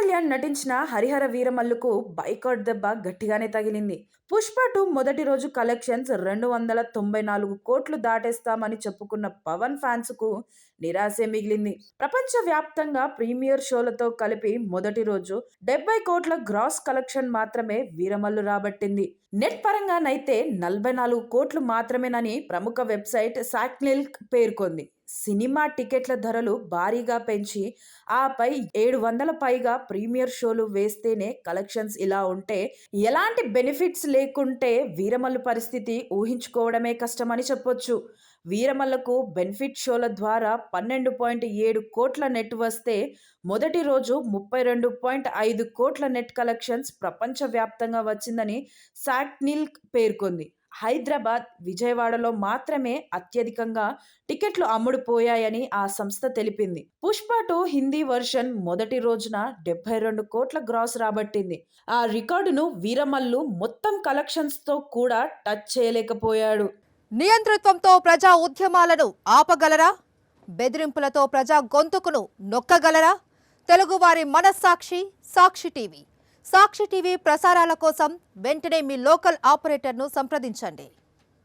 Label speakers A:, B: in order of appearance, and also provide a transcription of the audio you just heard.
A: కళ్యాణ్ నటించిన హరిహర వీరమల్లుకు బైకాట్ దెబ్బ గట్టిగానే తగిలింది. పుష్ప 2 మొదటి రోజు కలెక్షన్స్ 294 కోట్లు దాటేస్తామని చెప్పుకున్న పవన్ ఫ్యాన్స్ కు నిరాశే మిగిలింది. ప్రపంచ వ్యాప్తంగా ప్రీమియర్ షోలతో కలిపి మొదటి రోజు 70 కోట్ల గ్రాస్ కలెక్షన్ మాత్రమే వీరమల్లు రాబట్టింది. నెట్ పరంగానైతే 44 కోట్లు మాత్రమేనని ప్రముఖ వెబ్సైట్ సాక్నిల్ పేర్కొంది. సినిమా టికెట్ల ధరలు భారీగా పెంచి ఆపై 700 పైగా ప్రీమియర్ షోలు వేస్తేనే కలెక్షన్స్ ఇలా ఉంటే ఎలాంటి బెనిఫిట్స్ లేకుంటే వీరమల్లు పరిస్థితి ఊహించుకోవడమే కష్టమని చెప్పొచ్చు. వీరమల్లకు బెనిఫిట్ షోల ద్వారా 12.7 కోట్ల నెట్ వస్తే మొదటి రోజు 32.5 కోట్ల నెట్ కలెక్షన్స్ ప్రపంచవ్యాప్తంగా వచ్చిందని సాక్నిల్ పేర్కొంది. హైదరాబాద్, విజయవాడలో మాత్రమే అత్యధికంగా టికెట్లు అమ్ముడుపోయాయని ఆ సంస్థ తెలిపింది. పుష్ప 2 హిందీ వర్షన్ మొదటి రోజున 72 కోట్ల గ్రాస్ రాబట్టింది. ఆ రికార్డును వీరమల్లు మొత్తం కలెక్షన్స్తో కూడా టచ్ చేయలేకపోయాడు.
B: నియంతృత్వంతో ప్రజా ఉద్యమాలను ఆపగలరా? బెదిరింపులతో ప్రజా గొంతుకును నొక్కగలరా? తెలుగువారి మనస్సాక్షి సాక్షి టీవీ. సాక్షి టీవీ ప్రసారాల కోసం వెంటనే మీ లోకల్ ఆపరేటర్ను సంప్రదించండి.